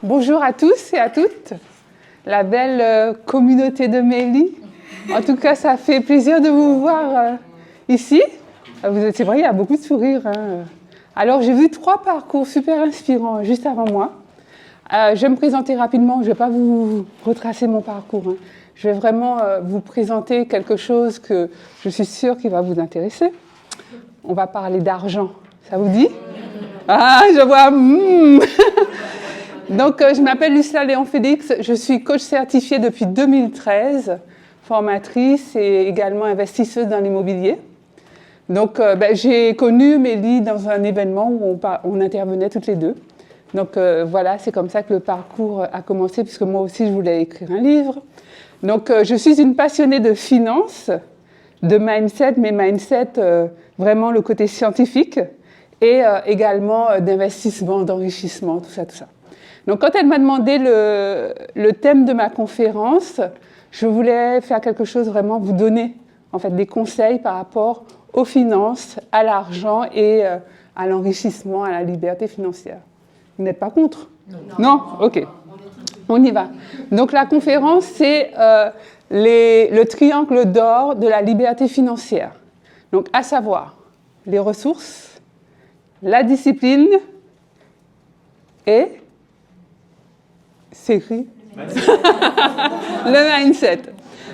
Bonjour à tous et à toutes, la belle communauté de Mélie. En tout cas, ça fait plaisir de vous voir ici. C'est vrai, il y a beaucoup de sourires. Alors, j'ai vu 3 parcours super inspirants juste avant moi. Je vais me présenter rapidement, je ne vais pas vous retracer mon parcours. Je vais vraiment vous présenter quelque chose que je suis sûre qui va vous intéresser. On va parler d'argent, ça vous dit? Ah, je vois. Donc, je m'appelle Lucilla Léon-Félix, je suis coach certifiée depuis 2013, formatrice et également investisseuse dans l'immobilier. Donc, j'ai connu Mélie dans un événement où on intervenait toutes les deux. Donc, voilà, c'est comme ça que le parcours a commencé, puisque moi aussi, je voulais écrire un livre. Donc, je suis une passionnée de finance, de mindset, mais mindset, vraiment le côté scientifique, et également d'investissement, d'enrichissement, tout ça, tout ça. Donc, quand elle m'a demandé le thème de ma conférence, je voulais faire quelque chose vraiment, vous donner en fait des conseils par rapport aux finances, à l'argent et à l'enrichissement, à la liberté financière. Vous n'êtes pas contre? Non? Ok. On y va. Donc, la conférence, c'est le triangle d'or de la liberté financière. Donc, à savoir, les ressources, la discipline et... C'est écrit. Le mindset.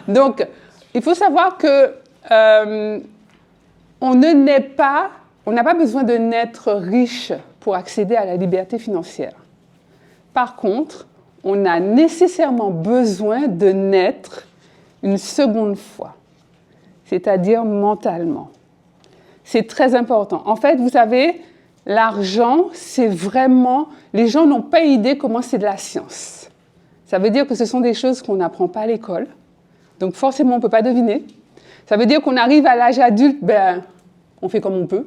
Donc, il faut savoir que on n'a pas besoin de naître riche pour accéder à la liberté financière. Par contre, on a nécessairement besoin de naître une seconde fois, c'est-à-dire mentalement. C'est très important. En fait, vous savez, l'argent, c'est vraiment... Les gens n'ont pas idée comment c'est de la science. Ça veut dire que ce sont des choses qu'on n'apprend pas à l'école. Donc forcément, on ne peut pas deviner. Ça veut dire qu'on arrive à l'âge adulte, on fait comme on peut.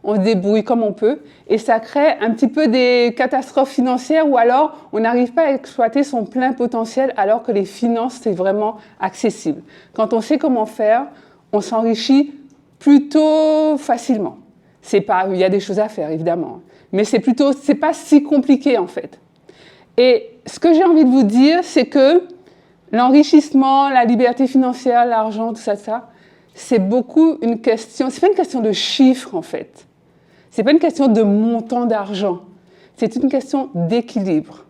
On se débrouille comme on peut. Et ça crée un petit peu des catastrophes financières ou alors on n'arrive pas à exploiter son plein potentiel alors que les finances, c'est vraiment accessible. Quand on sait comment faire, on s'enrichit plutôt facilement. Il y a des choses à faire, évidemment. Mais c'est pas si compliqué, en fait. Et ce que j'ai envie de vous dire, c'est que l'enrichissement, la liberté financière, l'argent, tout ça, c'est beaucoup une question... C'est pas une question de chiffres, en fait. C'est pas une question de montant d'argent. C'est une question d'équilibre.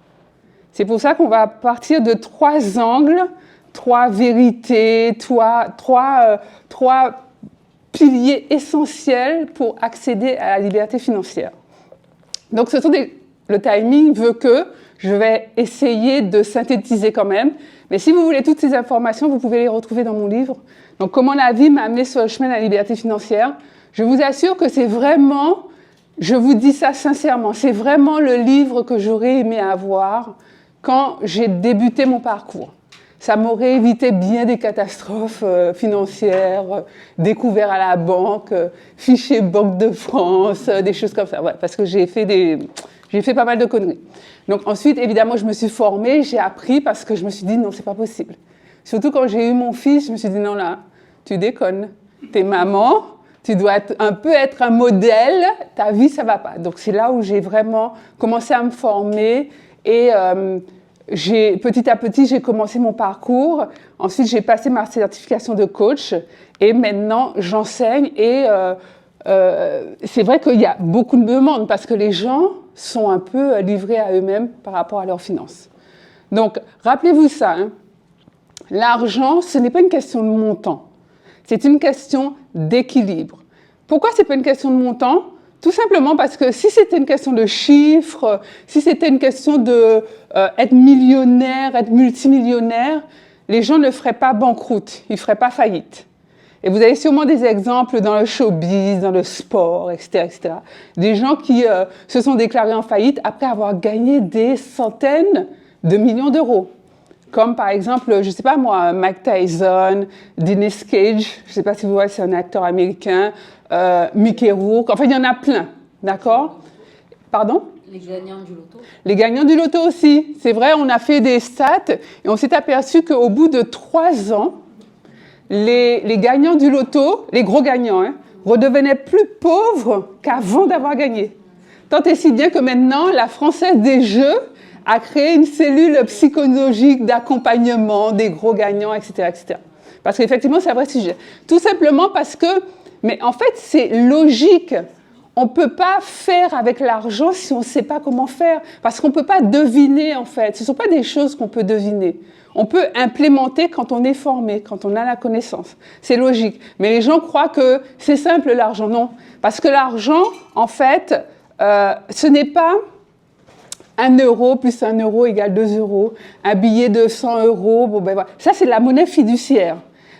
C'est pour ça qu'on va partir de 3 angles, 3 vérités, 3 piliers essentiels pour accéder à la liberté financière. Donc, le timing veut que je vais essayer de synthétiser quand même. Mais si vous voulez toutes ces informations, vous pouvez les retrouver dans mon livre. Donc, comment la vie m'a amené sur le chemin de la liberté financière. Je vous assure que c'est vraiment, je vous dis ça sincèrement, c'est vraiment le livre que j'aurais aimé avoir quand j'ai débuté mon parcours. Ça m'aurait évité bien des catastrophes financières, découvertes à la banque, fichier Banque de France, des choses comme ça. Ouais, parce que j'ai fait pas mal de conneries. Donc ensuite, évidemment, je me suis formée, j'ai appris parce que je me suis dit non, c'est pas possible. Surtout quand j'ai eu mon fils, je me suis dit non là, tu déconnes. T'es maman, tu dois être un modèle, ta vie ça va pas. Donc c'est là où j'ai vraiment commencé à me former et petit à petit, j'ai commencé mon parcours. Ensuite, j'ai passé ma certification de coach. Et maintenant, j'enseigne. Et c'est vrai qu'il y a beaucoup de demandes parce que les gens sont un peu livrés à eux-mêmes par rapport à leurs finances. Donc, rappelez-vous ça. L'argent, ce n'est pas une question de montant. C'est une question d'équilibre. Pourquoi ce n'est pas une question de montant ? Tout simplement parce que si c'était une question de chiffres, si c'était une question d'être millionnaire, être multimillionnaire, les gens ne feraient pas banqueroute, ils ne feraient pas faillite. Et vous avez sûrement des exemples dans le showbiz, dans le sport, etc. etc. Des gens qui se sont déclarés en faillite après avoir gagné des centaines de millions d'euros. Comme par exemple, je ne sais pas moi, Mike Tyson, Dennis Cage, je ne sais pas si vous voyez, c'est un acteur américain, Mickey Rourke, enfin il y en a plein, d'accord ? Pardon ? Les gagnants du loto. Les gagnants du loto aussi, c'est vrai, on a fait des stats et on s'est aperçu qu'au bout de 3 ans, les gagnants du loto, les gros gagnants, redevenaient plus pauvres qu'avant d'avoir gagné. Tant et si bien que maintenant, la Française des Jeux à créer une cellule psychologique d'accompagnement des gros gagnants, etc., etc. Parce qu'effectivement, c'est un vrai sujet. Tout simplement parce que, mais en fait, c'est logique. On ne peut pas faire avec l'argent si on ne sait pas comment faire. Parce qu'on ne peut pas deviner, en fait. Ce ne sont pas des choses qu'on peut deviner. On peut implémenter quand on est formé, quand on a la connaissance. C'est logique. Mais les gens croient que c'est simple, l'argent. Non. Parce que l'argent, en fait, ce n'est pas 1 euro plus 1 euro égale 2 euros, un billet de 100 euros. Bon, ben voilà. Ça, c'est la monnaie fiduciaire.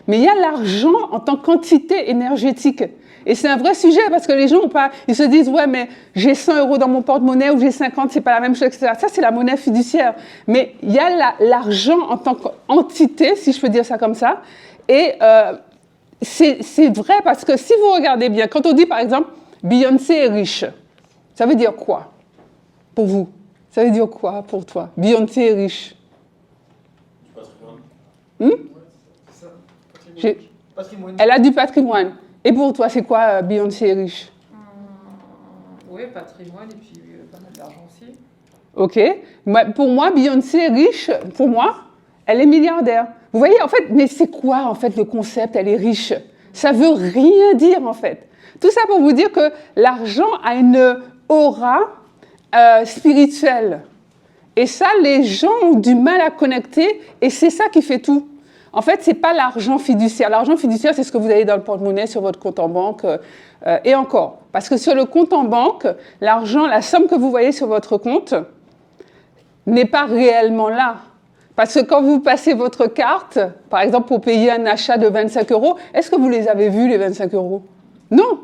Mais il y a l'argent en tant qu'entité énergétique. Et c'est un vrai sujet parce que les gens ont pas, ils se disent ouais mais j'ai 100 euros dans mon porte-monnaie ou j'ai 50, c'est pas la même chose, etc. Ça c'est la monnaie fiduciaire. Mais il y a l'argent en tant qu'entité, si je peux dire ça comme ça. Et c'est vrai parce que si vous regardez bien, quand on dit par exemple Beyoncé est riche, ça veut dire quoi pour vous? Ça veut dire quoi pour toi? Beyoncé est riche. Elle a du patrimoine. Et pour toi, c'est quoi Beyoncé est riche? Oui, patrimoine et puis pas mal d'argent aussi. Ok. Pour moi, Beyoncé est riche. Pour moi, elle est milliardaire. Vous voyez, en fait, mais c'est quoi, en fait, le concept, elle est riche? Ça veut rien dire, en fait. Tout ça pour vous dire que l'argent a une aura spirituelle. Et ça, les gens ont du mal à connecter et c'est ça qui fait tout. En fait, ce n'est pas l'argent fiduciaire. L'argent fiduciaire, c'est ce que vous avez dans le porte-monnaie, sur votre compte en banque, et encore. Parce que sur le compte en banque, l'argent, la somme que vous voyez sur votre compte n'est pas réellement là. Parce que quand vous passez votre carte, par exemple pour payer un achat de 25 euros, est-ce que vous les avez vus, les 25 euros? Non.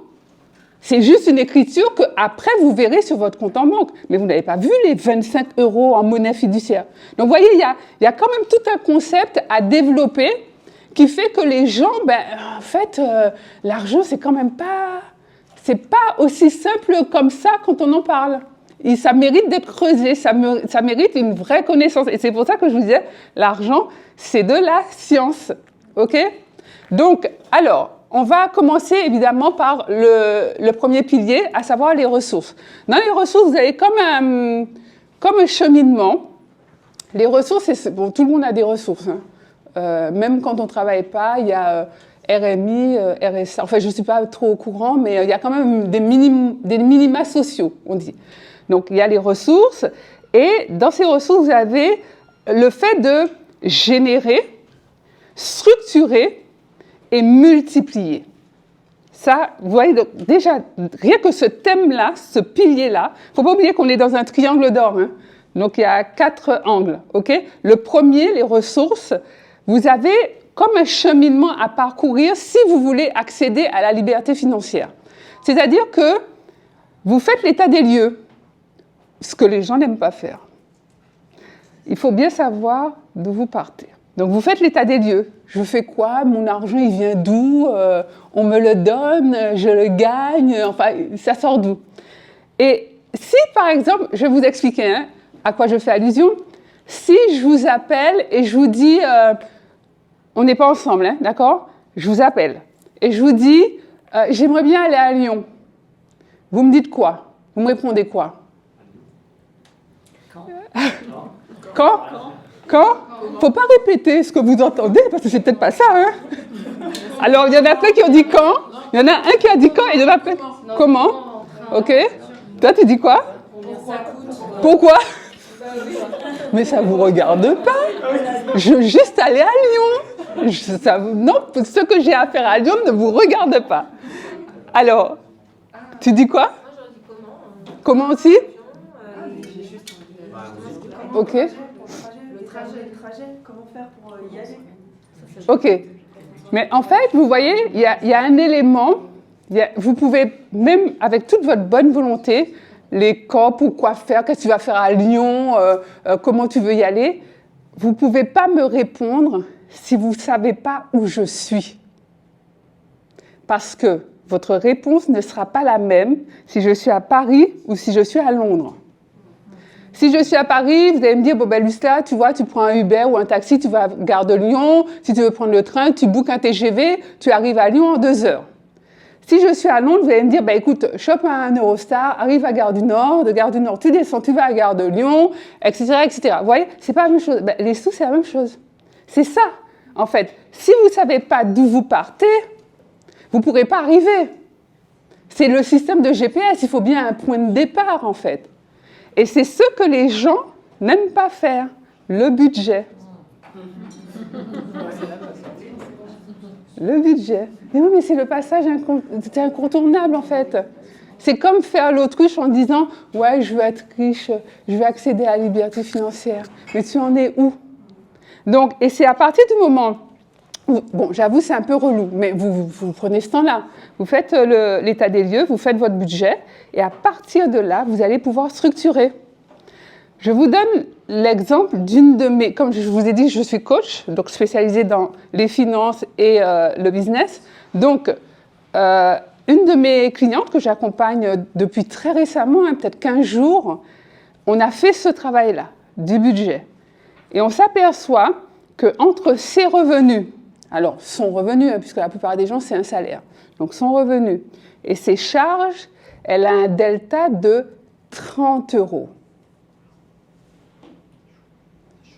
C'est juste une écriture qu'après, vous verrez sur votre compte en banque. Mais vous n'avez pas vu les 25 euros en monnaie fiduciaire. Donc, vous voyez, il y a quand même tout un concept à développer qui fait que les gens, en fait, l'argent, c'est quand même pas... C'est pas aussi simple comme ça quand on en parle. Et ça mérite d'être creusé, ça mérite une vraie connaissance. Et c'est pour ça que je vous disais, l'argent, c'est de la science. OK? Donc, alors... On va commencer évidemment par le premier pilier, à savoir les ressources. Dans les ressources, vous avez comme un cheminement. Les ressources, bon, tout le monde a des ressources. Hein. Même quand on ne travaille pas, il y a RMI, RSA. Enfin, je ne suis pas trop au courant, mais il y a quand même des minima sociaux, on dit. Donc, il y a les ressources. Et dans ces ressources, vous avez le fait de générer, structurer, et multiplier. Ça, vous voyez, donc, déjà, rien que ce thème-là, ce pilier-là, il ne faut pas oublier qu'on est dans un triangle d'or. Hein. Donc, il y a 4 angles. Okay? Le premier, les ressources, vous avez comme un cheminement à parcourir si vous voulez accéder à la liberté financière. C'est-à-dire que vous faites l'état des lieux, ce que les gens n'aiment pas faire. Il faut bien savoir d'où vous partez. Donc, vous faites l'état des lieux. Je fais quoi? Mon argent, il vient d'où? On me le donne? Je le gagne? Enfin, ça sort d'où? Et si, par exemple, je vais vous expliquer à quoi je fais allusion. Si je vous appelle et je vous dis, on n'est pas ensemble, hein, d'accord? Je vous appelle et je vous dis, j'aimerais bien aller à Lyon. Vous me dites quoi? Vous me répondez quoi? Quand? Quand? Il ne faut pas répéter ce que vous entendez, parce que c'est peut-être pas ça. Hein? Alors, il y en a plein qui ont dit quand, il y en a un qui a dit quand, et il y en a plein... Comment? Ok. Toi, tu dis quoi? Pourquoi? Mais ça ne vous regarde pas. Je veux juste aller à Lyon. Non, ce que j'ai à faire à Lyon ne vous regarde pas. Alors, tu dis quoi? Comment aussi? Ok. Le trajet, comment faire pour y aller? Ok. Mais en fait, vous voyez, il y a un élément, vous pouvez, même avec toute votre bonne volonté, les quand, pourquoi faire, qu'est-ce que tu vas faire à Lyon, comment tu veux y aller, vous ne pouvez pas me répondre si vous ne savez pas où je suis. Parce que votre réponse ne sera pas la même si je suis à Paris ou si je suis à Londres. Si je suis à Paris, vous allez me dire, bon ben Lucia, tu vois, tu prends un Uber ou un taxi, tu vas à Gare de Lyon. Si tu veux prendre le train, tu bookes un TGV, tu arrives à Lyon en 2 heures. Si je suis à Londres, vous allez me dire, bah, écoute, chope un Eurostar, arrive à Gare du Nord, de Gare du Nord, tu descends, tu vas à Gare de Lyon, etc., etc. Vous voyez, c'est pas la même chose. Bah, les sous, c'est la même chose. C'est ça, en fait. Si vous ne savez pas d'où vous partez, vous ne pourrez pas arriver. C'est le système de GPS, il faut bien un point de départ, en fait. Et c'est ce que les gens n'aiment pas faire, le budget. Le budget. Mais oui, mais c'est le passage incontournable, en fait. C'est comme faire l'autruche en disant « Ouais, je veux être riche, je veux accéder à la liberté financière. » Mais tu en es où? Donc, et c'est à partir du moment où, bon, j'avoue, c'est un peu relou, mais vous prenez ce temps-là. Vous faites l'état des lieux, vous faites votre budget, et à partir de là, vous allez pouvoir structurer. Je vous donne l'exemple d'une de mes... Comme je vous ai dit, je suis coach, donc spécialisée dans les finances et le business. Donc, une de mes clientes que j'accompagne depuis très récemment, peut-être 15 jours, on a fait ce travail-là, du budget. Et on s'aperçoit qu'entre ses revenus, alors son revenu, puisque la plupart des gens, c'est un salaire, donc son revenu et ses charges, elle a un delta de 30 €.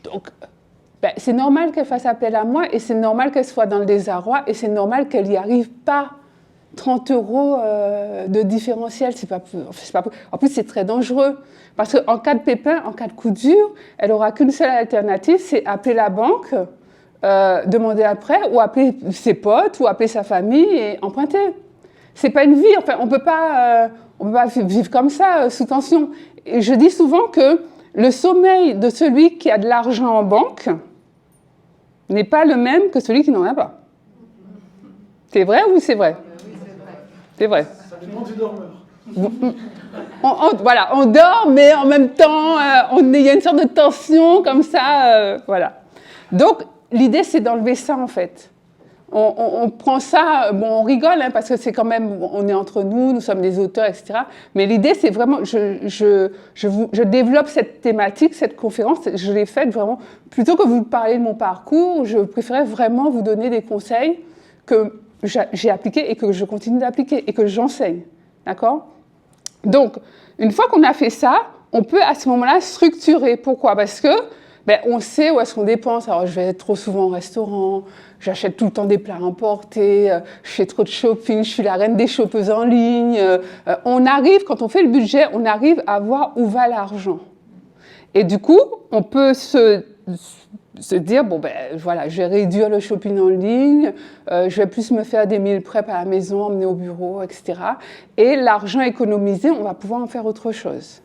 Donc, c'est normal qu'elle fasse appel à moi et c'est normal qu'elle soit dans le désarroi et c'est normal qu'elle n'y arrive pas. 30 € de différentiel, c'est pas, en plus c'est très dangereux parce qu'en cas de pépin, en cas de coup dur, elle n'aura qu'une seule alternative, c'est appeler la banque, demander un prêt ou appeler ses potes ou appeler sa famille et emprunter. C'est pas une vie, enfin on peut pas vivre comme ça sous tension. Et je dis souvent que le sommeil de celui qui a de l'argent en banque n'est pas le même que celui qui n'en a pas. C'est vrai ou c'est vrai? C'est vrai. Ça dépend du dormeur. Voilà, on dort, mais en même temps, il y a une sorte de tension comme ça, voilà. Donc, l'idée, c'est d'enlever ça, en fait. On prend ça, bon, on rigole, hein, parce que c'est quand même, on est entre nous, nous sommes des auteurs, etc. Mais l'idée, c'est vraiment, je développe cette thématique, cette conférence, je l'ai faite vraiment, plutôt que vous parler de mon parcours, je préférais vraiment vous donner des conseils que j'ai appliqués et que je continue d'appliquer et que j'enseigne. D'accord? Donc, une fois qu'on a fait ça, on peut à ce moment-là structurer. Pourquoi? Parce que on sait où est-ce qu'on dépense. Alors, je vais trop souvent au restaurant, j'achète tout le temps des plats importés, je fais trop de shopping, je suis la reine des shoppeuses en ligne. On arrive, quand on fait le budget, on arrive à voir où va l'argent. Et du coup, on peut se dire, bon, voilà, je vais réduire le shopping en ligne, je vais plus me faire des meal prep à la maison, emmener au bureau, etc. Et l'argent économisé, on va pouvoir en faire autre chose.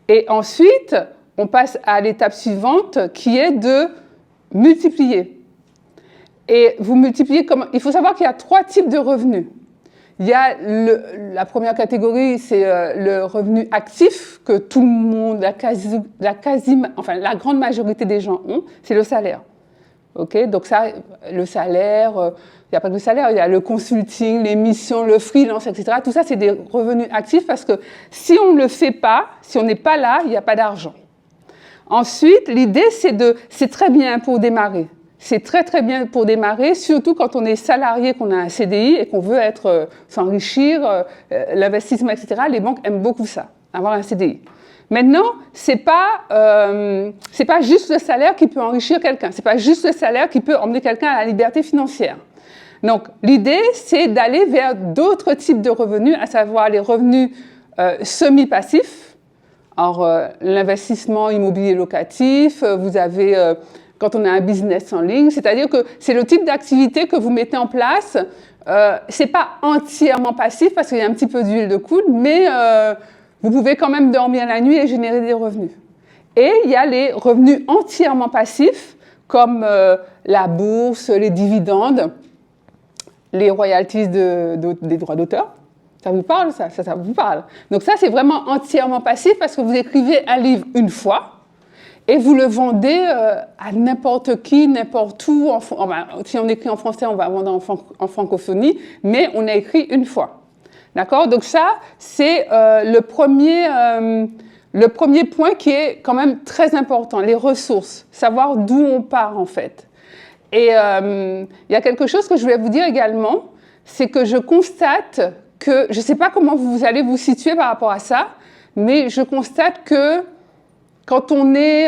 Et ensuite, on passe à l'étape suivante qui est de multiplier. Et vous multipliez comment? Il faut savoir qu'il y a 3 types de revenus. Il y a la première catégorie, c'est le revenu actif que tout le monde, la grande majorité des gens ont, c'est le salaire. Okay? Donc ça, le salaire, il n'y a pas que le salaire, il y a le consulting, les missions, le freelance, etc. Tout ça, c'est des revenus actifs parce que si on ne le fait pas, si on n'est pas là, il n'y a pas d'argent. Ensuite, l'idée, c'est très bien pour démarrer. C'est très, très bien pour démarrer, surtout quand on est salarié, qu'on a un CDI et qu'on veut s'enrichir, l'investissement, etc. Les banques aiment beaucoup ça, avoir un CDI. Maintenant, c'est pas juste le salaire qui peut enrichir quelqu'un. C'est pas juste le salaire qui peut emmener quelqu'un à la liberté financière. Donc, l'idée, c'est d'aller vers d'autres types de revenus, à savoir les revenus semi-passifs. Alors, l'investissement immobilier locatif, vous avez... quand on a un business en ligne, c'est-à-dire que c'est le type d'activité que vous mettez en place. C'est pas entièrement passif parce qu'il y a un petit peu d'huile de coude, mais vous pouvez quand même dormir la nuit et générer des revenus. Et il y a les revenus entièrement passifs, comme la bourse, les dividendes, les royalties des droits d'auteur. Ça vous parle, ça vous parle. Donc ça, c'est vraiment entièrement passif parce que vous écrivez un livre une fois, et vous le vendez à n'importe qui, n'importe où. Si on écrit en français, on va vendre en francophonie, mais on a écrit une fois. D'accord? Donc ça, c'est le premier point qui est quand même très important, les ressources, savoir d'où on part en fait. Et il y a quelque chose que je voulais vous dire également, c'est que je constate que, je ne sais pas comment vous allez vous situer par rapport à ça, mais je constate que quand on est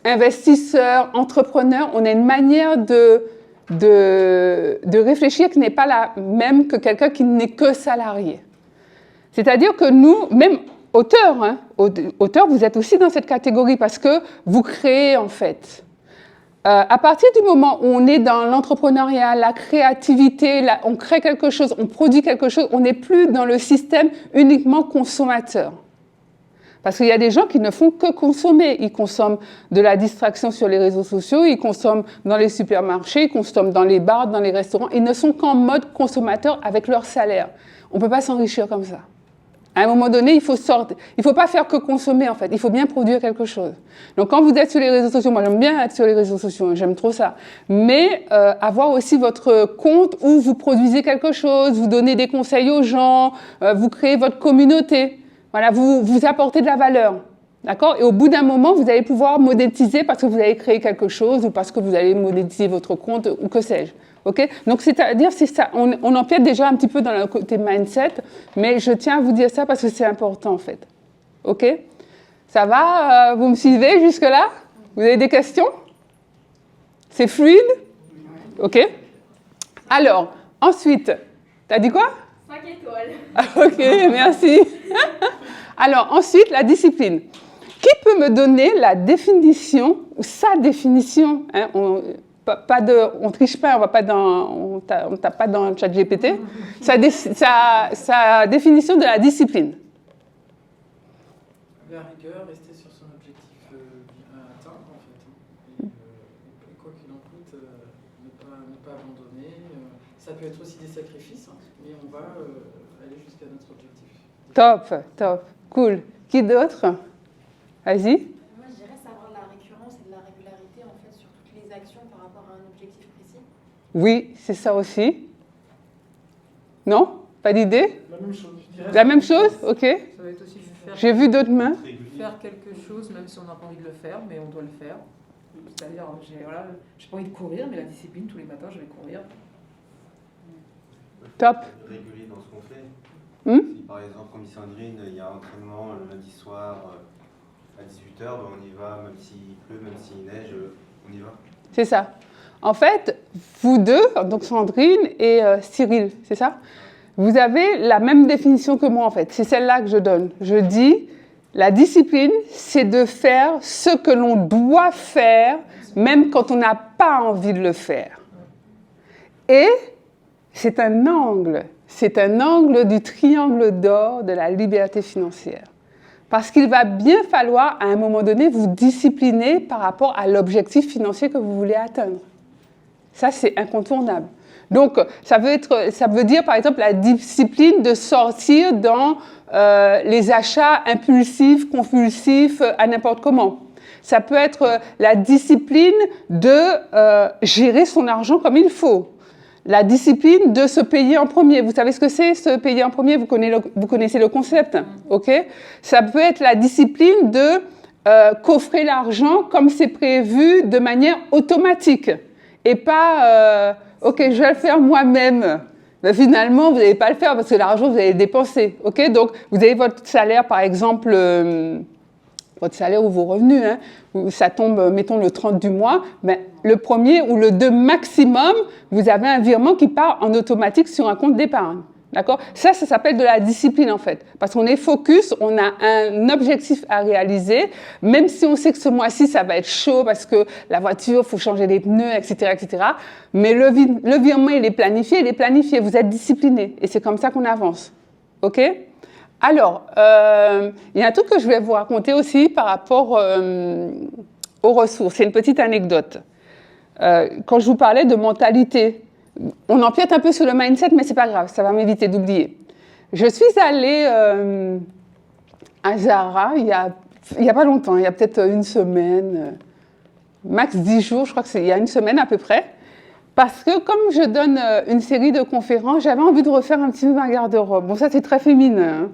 investisseur, entrepreneur, on a une manière de réfléchir qui n'est pas la même que quelqu'un qui n'est que salarié. C'est-à-dire que nous, même auteurs, auteurs, vous êtes aussi dans cette catégorie parce que vous créez en fait. À partir du moment où on est dans l'entrepreneuriat, la créativité, on crée quelque chose, on produit quelque chose, on n'est plus dans le système uniquement consommateur. Parce qu'il y a des gens qui ne font que consommer. Ils consomment de la distraction sur les réseaux sociaux, ils consomment dans les supermarchés, ils consomment dans les bars, dans les restaurants. Ils ne sont qu'en mode consommateur avec leur salaire. On ne peut pas s'enrichir comme ça. À un moment donné, il faut sortir. Il ne faut pas faire que consommer, en fait. Il faut bien produire quelque chose. Donc, quand vous êtes sur les réseaux sociaux, moi, j'aime bien être sur les réseaux sociaux, j'aime trop ça. Mais avoir aussi votre compte où vous produisez quelque chose, vous donnez des conseils aux gens, vous créez votre communauté. Voilà, vous apportez de la valeur. D'accord ? Et au bout d'un moment, vous allez pouvoir monétiser parce que vous avez créé quelque chose ou parce que vous allez monétiser votre compte ou que sais-je. Okay ? Donc, c'est-à-dire, c'est ça. On empiète déjà un petit peu dans le côté mindset, mais je tiens à vous dire ça parce que c'est important, en fait. OK ? Ça va ? Vous me suivez jusque-là ? Vous avez des questions ? C'est fluide ? OK ? Alors, ensuite, t'as dit quoi ? 5 étoiles. OK, merci. Alors, ensuite, la discipline. Qui peut me donner la définition, ou sa définition, hein, on ne triche pas, on ne tape pas dans ChatGPT, sa définition de la discipline. La rigueur, rester sur son objectif à atteindre, en fait. Et quoi qu'il en coûte, ne pas abandonner. Ça peut être aussi des sacrifices, hein, mais on va aller jusqu'à notre objectif. Top, cool. Qui d'autre ? Vas-y. Moi, je dirais savoir la récurrence et de la régularité en fait sur toutes les actions par rapport à un objectif précis. Oui, c'est ça aussi. Non ? Pas d'idée ? La même chose. Je dirais La même chose ? OK. Ça va être aussi faire, J'ai vu d'autres mains. faire quelque chose, même si on n'a pas envie de le faire, mais on doit le faire. C'est-à-dire, j'ai pas envie de courir, mais la discipline, tous les matins, je vais courir. Top. Régulier dans ce qu'on fait. Hmm? Si par exemple, comme dit Sandrine, il y a un entraînement le lundi soir à 18h, ben on y va, même s'il pleut, même s'il neige, on y va. C'est ça. En fait, vous deux, donc Sandrine et Cyril, c'est ça ? Vous avez la même définition que moi, en fait. C'est celle-là que je donne. Je dis, la discipline, c'est de faire ce que l'on doit faire, même quand on n'a pas envie de le faire. Et c'est un angle du triangle d'or de la liberté financière. Parce qu'il va bien falloir, à un moment donné, vous discipliner par rapport à l'objectif financier que vous voulez atteindre. Ça, c'est incontournable. Donc, ça veut dire, par exemple, la discipline de sortir dans les achats impulsifs, compulsifs, à n'importe comment. Ça peut être la discipline de gérer son argent comme il faut. La discipline de se payer en premier. Vous savez ce que c'est, se payer en premier? Vous connaissez le concept, OK? Ça peut être la discipline de coffrer l'argent comme c'est prévu de manière automatique. Et pas, OK, je vais le faire moi-même. Mais finalement, vous n'allez pas le faire parce que l'argent, vous allez le dépenser. OK? Donc, vous avez votre salaire, par exemple, votre salaire ou vos revenus, hein, ça tombe, mettons, le 30 du mois, mais le premier ou le 2 maximum, vous avez un virement qui part en automatique sur un compte d'épargne. D'accord? Ça s'appelle de la discipline, en fait. Parce qu'on est focus, on a un objectif à réaliser, même si on sait que ce mois-ci, ça va être chaud parce que la voiture, il faut changer les pneus, etc., etc. Mais le virement, il est planifié, vous êtes discipliné. Et c'est comme ça qu'on avance. OK? Alors, il y a un truc que je vais vous raconter aussi par rapport aux ressources. C'est une petite anecdote. Quand je vous parlais de mentalité, on empiète un peu sur le mindset, mais c'est pas grave, ça va m'éviter d'oublier. Je suis allée à Zara il y a pas longtemps, il y a peut-être une semaine, max 10 jours, je crois que c'est il y a une semaine à peu près, parce que comme je donne une série de conférences, j'avais envie de refaire un petit peu ma garde-robe. Bon, ça c'est très féminin.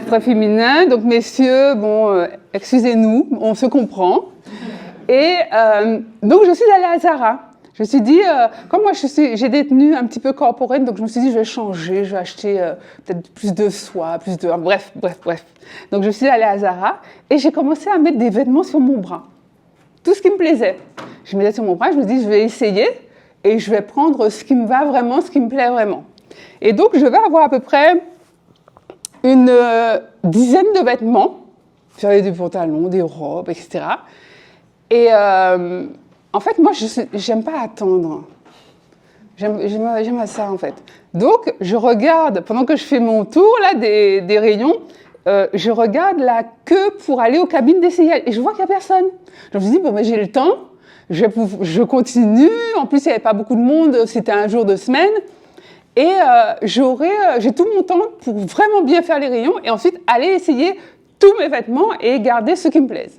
Très féminin, donc messieurs, bon, excusez-nous, on se comprend. Et donc je suis allée à Zara. Je me suis dit, comme moi j'ai des tenues un petit peu corporate, donc je me suis dit, je vais changer, je vais acheter peut-être plus de soie, plus de... Bref. Donc je suis allée à Zara et j'ai commencé à mettre des vêtements sur mon bras. Tout ce qui me plaisait. Je mettais sur mon bras, je me dis, je vais essayer et je vais prendre ce qui me va vraiment, ce qui me plaît vraiment. Et donc je vais avoir à peu près une dizaine de vêtements. J'avais des pantalons, des robes, etc. Et en fait, moi, j'aime pas attendre. J'aime ça, en fait. Donc, je regarde, pendant que je fais mon tour là, des rayons, je regarde la queue pour aller aux cabines d'essayage. Et je vois qu'il n'y a personne. Je me suis dit, bon, mais j'ai le temps, je continue. En plus, il n'y avait pas beaucoup de monde, c'était un jour de semaine. Et j'ai tout mon temps pour vraiment bien faire les rayons et ensuite aller essayer tous mes vêtements et garder ceux qui me plaisent.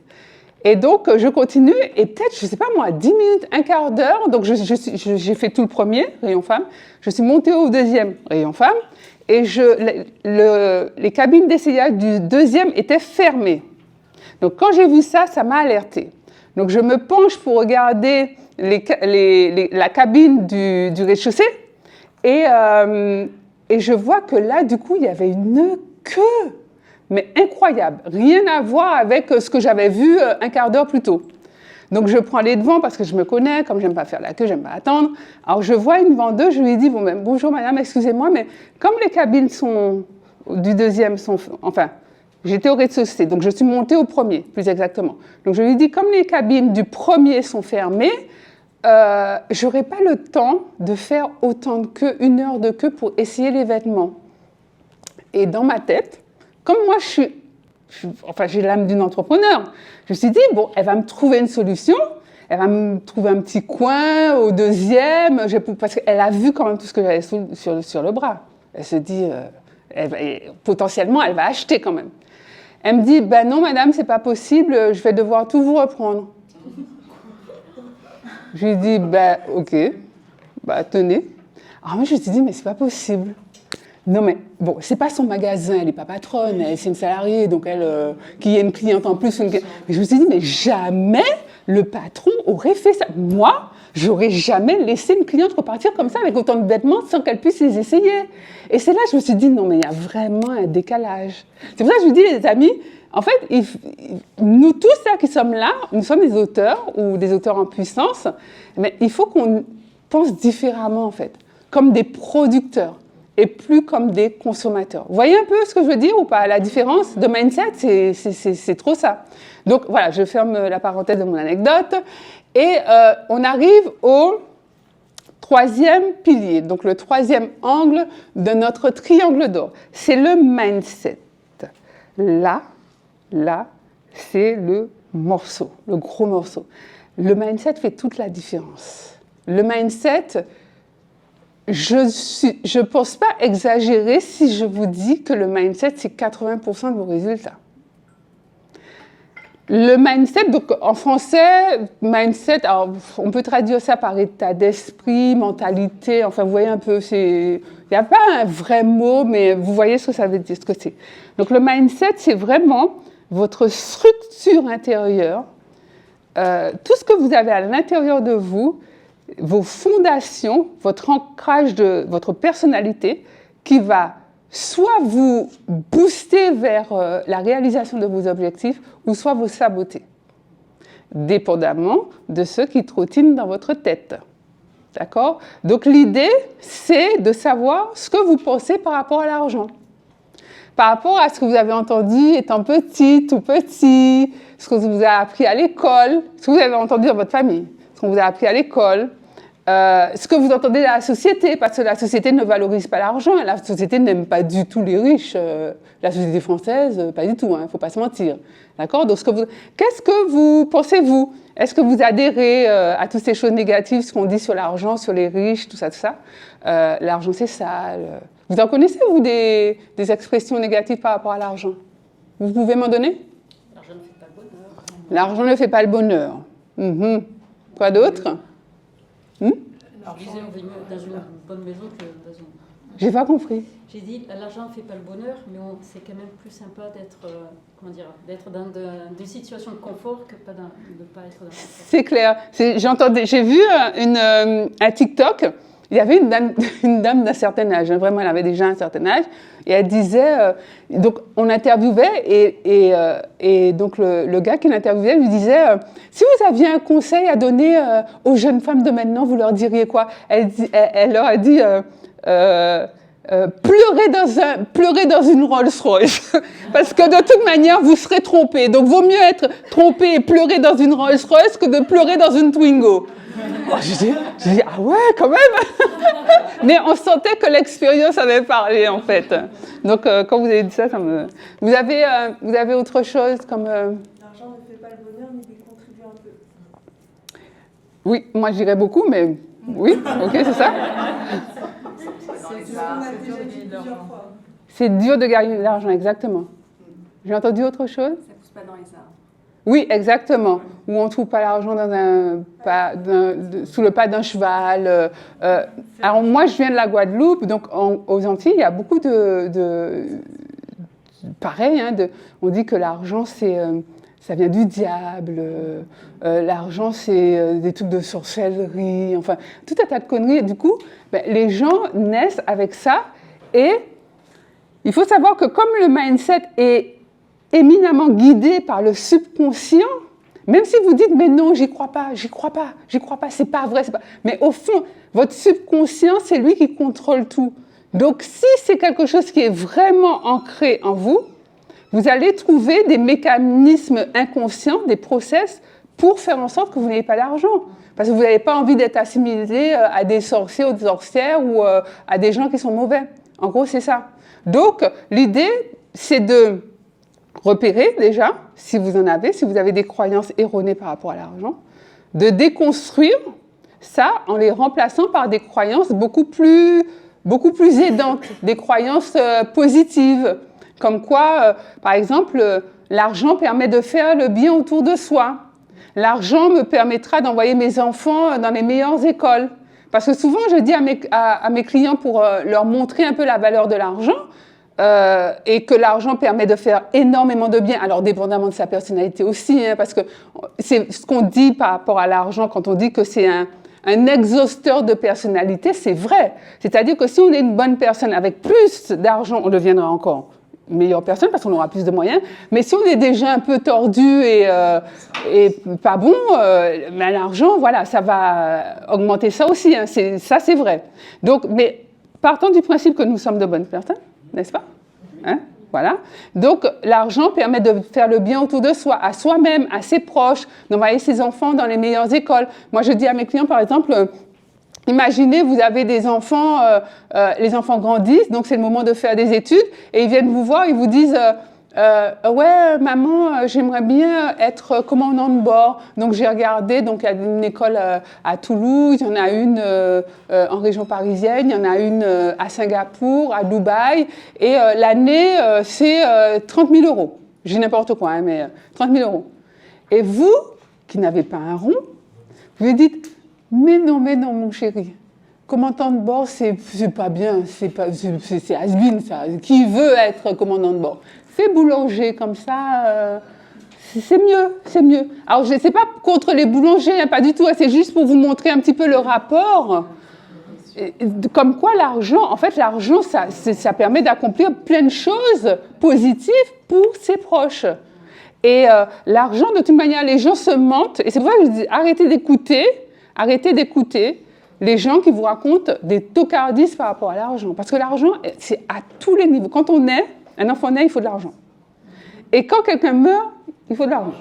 Et donc, je continue et peut-être, je ne sais pas moi, 10 minutes, un quart d'heure, donc j'ai fait tout le premier, rayon femme, je suis montée au deuxième, rayon femme, et les cabines d'essayage du deuxième étaient fermées. Donc, quand j'ai vu ça, ça m'a alertée. Donc, je me penche pour regarder la cabine du rez-de-chaussée et je vois que là, du coup, il y avait une queue. Mais incroyable, rien à voir avec ce que j'avais vu un quart d'heure plus tôt. Donc je prends les devants parce que je me connais, comme j'aime pas faire la queue, j'aime pas attendre. Alors je vois une vendeuse, je lui dis bon, ben, bonjour madame, excusez-moi, mais comme les cabines du deuxième sont, enfin, j'étais au rez-de-chaussée, donc je suis montée au premier, plus exactement. Donc je lui dis comme les cabines du premier sont fermées, j'aurai pas le temps de faire autant de queue, 1 heure de queue pour essayer les vêtements. Et dans ma tête, comme moi, j'ai l'âme d'une entrepreneur. Je me suis dit, bon, elle va me trouver une solution, elle va me trouver un petit coin au deuxième, parce qu'elle a vu quand même tout ce que j'avais sur le bras. Elle se dit, potentiellement, elle va acheter quand même. Elle me dit, ben non, madame, c'est pas possible, je vais devoir tout vous reprendre. Je lui ai dit, ben ok, ben tenez. Alors moi, je me suis dit, mais c'est pas possible. Non, mais bon, c'est pas son magasin, elle n'est pas patronne, c'est une salariée, donc elle, qui est une cliente en plus. Mais je me suis dit, mais jamais le patron aurait fait ça. Moi, j'aurais jamais laissé une cliente repartir comme ça avec autant de vêtements sans qu'elle puisse les essayer. Et c'est là que je me suis dit, non, mais il y a vraiment un décalage. C'est pour ça que je vous dis, les amis, en fait, nous tous là qui sommes là, nous sommes des auteurs ou des auteurs en puissance, mais il faut qu'on pense différemment, en fait, comme des producteurs et plus comme des consommateurs. Vous voyez un peu ce que je veux dire ou pas? La différence de mindset, c'est trop ça. Donc voilà, je ferme la parenthèse de mon anecdote et on arrive au troisième pilier, donc le troisième angle de notre triangle d'or. C'est le mindset. Là, c'est le morceau, le gros morceau. Le mindset fait toute la différence. Le mindset... Je ne pense pas exagérer si je vous dis que le mindset, c'est 80% de vos résultats. Le mindset, donc en français, mindset, alors on peut traduire ça par état d'esprit, mentalité, enfin vous voyez un peu, il n'y a pas un vrai mot, mais vous voyez ce que ça veut dire, ce que c'est. Donc le mindset, c'est vraiment votre structure intérieure, tout ce que vous avez à l'intérieur de vous, vos fondations, votre ancrage de votre personnalité qui va soit vous booster vers la réalisation de vos objectifs ou soit vous saboter, dépendamment de ce qui trottinent dans votre tête. D'accord? Donc l'idée, c'est de savoir ce que vous pensez par rapport à l'argent. Par rapport à ce que vous avez entendu étant petit, tout petit, ce que vous a appris à l'école, ce que vous avez entendu dans votre famille, ce qu'on vous a appris à l'école, ce que vous entendez de la société, parce que la société ne valorise pas l'argent, la société n'aime pas du tout les riches, la société française, pas du tout, il ne faut pas se mentir. D'accord? Donc, qu'est-ce que vous pensez, vous? Est-ce que vous adhérez à toutes ces choses négatives, ce qu'on dit sur l'argent, sur les riches, tout ça, l'argent c'est sale. Vous en connaissez, vous, des expressions négatives par rapport à l'argent? Vous pouvez m'en donner? L'argent ne fait pas le bonheur. L'argent ne fait pas le bonheur. Quoi d'autre? Alors, je disais, on vit mieux dans une bonne maison que dans une... J'ai pas compris. J'ai dit, l'argent ne fait pas le bonheur, mais c'est quand même plus sympa d'être dans des situations de confort que de ne pas être dans le confort. C'est clair. J'ai vu un TikTok. Il y avait une dame d'un certain âge, hein, vraiment, elle avait déjà un certain âge, et elle disait, donc on interviewait, et donc le gars qui l'interviewait lui disait, si vous aviez un conseil à donner aux jeunes femmes de maintenant, vous leur diriez quoi? Elle leur a dit, pleurez dans une Rolls-Royce, parce que de toute manière, vous serez trompés. Donc, vaut mieux être trompé et pleurer dans une Rolls-Royce que de pleurer dans une Twingo. Oh, j'ai dit, ah ouais, quand même. Mais on sentait que l'expérience avait parlé, en fait. Donc, quand vous avez dit ça, Vous avez autre chose comme... L'argent ne fait pas le bonheur, mais il contribue un peu. Oui, moi, je dirais beaucoup, mais... Oui, ok, c'est ça. C'est ce qu'on a déjà dit plusieurs fois. C'est dur de gagner de l'argent, exactement. J'ai entendu autre chose? Ça pousse pas dans les arbres. Oui, exactement. Où on ne trouve pas l'argent sous le pas d'un cheval. Alors moi, je viens de la Guadeloupe, donc aux Antilles, il y a beaucoup pareil, hein, on dit que l'argent, ça vient du diable. L'argent, c'est des trucs de sorcellerie. Enfin, tout un tas de conneries. Et du coup, les gens naissent avec ça. Et il faut savoir que comme le mindset est éminemment guidé par le subconscient, même si vous dites, mais non, j'y crois pas, c'est pas vrai, mais au fond, votre subconscient, c'est lui qui contrôle tout. Donc, si c'est quelque chose qui est vraiment ancré en vous, vous allez trouver des mécanismes inconscients, des process, pour faire en sorte que vous n'ayez pas d'argent. Parce que vous n'avez pas envie d'être assimilé à des sorciers ou des sorcières ou à des gens qui sont mauvais. En gros, c'est ça. Donc, l'idée, c'est de repérer déjà, si vous avez des croyances erronées par rapport à l'argent, de déconstruire ça en les remplaçant par des croyances beaucoup plus aidantes, des croyances positives, comme quoi, par exemple, l'argent permet de faire le bien autour de soi. L'argent me permettra d'envoyer mes enfants dans les meilleures écoles. Parce que souvent, je dis à mes clients pour leur montrer un peu la valeur de l'argent, et que l'argent permet de faire énormément de bien, alors dépendamment de sa personnalité aussi, hein, parce que c'est ce qu'on dit par rapport à l'argent, quand on dit que c'est un exhausteur de personnalité, c'est vrai. C'est-à-dire que si on est une bonne personne avec plus d'argent, on deviendra encore une meilleure personne parce qu'on aura plus de moyens. Mais si on est déjà un peu tordu et pas bon, mais l'argent, voilà, ça va augmenter ça aussi. Hein, ça, c'est vrai. Donc, mais partons du principe que nous sommes de bonnes personnes, n'est-ce pas? Hein? Voilà. Donc, l'argent permet de faire le bien autour de soi, à soi-même, à ses proches, d'envoyer ses enfants dans les meilleures écoles. Moi, je dis à mes clients, par exemple, imaginez, vous avez des enfants, les enfants grandissent, donc c'est le moment de faire des études, et ils viennent vous voir, ils vous disent ouais, maman, j'aimerais bien être commandant de bord. Donc j'ai regardé, donc il y a une école à Toulouse, il y en a une en région parisienne, il y en a une à Singapour, à Dubaï, et l'année, c'est 30 000 €. J'ai n'importe quoi, hein, mais 30 000 €. Et vous, qui n'avez pas un rond, vous lui dites, mais non, mon chéri, commandant de bord, c'est pas bien, c'est has-been, ça. Qui veut être commandant de bord? Fais boulanger, comme ça, c'est mieux. Alors, je ne sais pas contre les boulangers, hein, pas du tout, hein, c'est juste pour vous montrer un petit peu le rapport. Comme quoi l'argent, en fait, l'argent, ça permet d'accomplir plein de choses positives pour ses proches. Et l'argent, de toute manière, les gens se mentent, et c'est pour ça que je dis, arrêtez d'écouter les gens qui vous racontent des tocardises par rapport à l'argent. Parce que l'argent, c'est à tous les niveaux. Quand on naît, un enfant naît, il faut de l'argent. Et quand quelqu'un meurt, il faut de l'argent.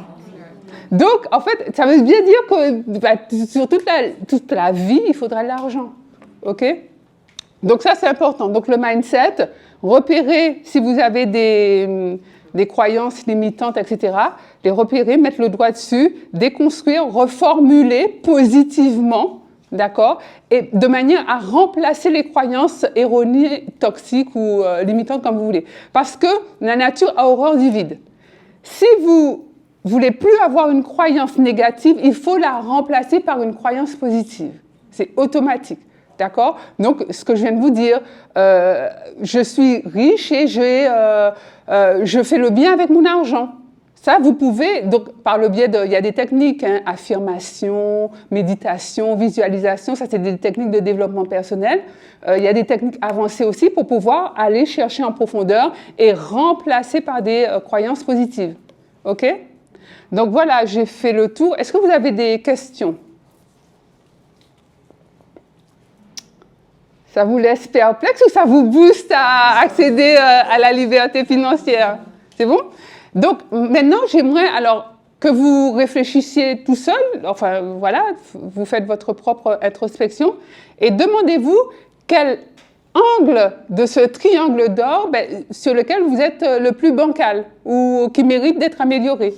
Donc, en fait, ça veut bien dire que sur toute la vie, il faudra de l'argent. OK? Donc ça, c'est important. Donc le mindset, repérer si vous avez des croyances limitantes, etc., les repérer, mettre le doigt dessus, déconstruire, reformuler positivement, d'accord? Et de manière à remplacer les croyances erronées, toxiques ou limitantes, comme vous voulez. Parce que la nature a horreur du vide. Si vous voulez plus avoir une croyance négative, il faut la remplacer par une croyance positive. C'est automatique. D'accord? Donc, ce que je viens de vous dire, je suis riche et je fais le bien avec mon argent. Ça, vous pouvez, donc par le biais de, il y a des techniques, hein, affirmation, méditation, visualisation, ça c'est des techniques de développement personnel. Il y a des techniques avancées aussi pour pouvoir aller chercher en profondeur et remplacer par des croyances positives. OK? Donc voilà, j'ai fait le tour. Est-ce que vous avez des questions? Ça vous laisse perplexe ou ça vous booste à accéder à la liberté financière? C'est bon? Donc, maintenant, j'aimerais alors que vous réfléchissiez tout seul, enfin, voilà, vous faites votre propre introspection, et demandez-vous quel angle de ce triangle d'or sur lequel vous êtes le plus bancal ou qui mérite d'être amélioré.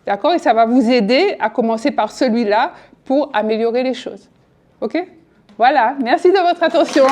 D'accord? Et ça va vous aider à commencer par celui-là pour améliorer les choses. OK? Voilà, merci de votre attention.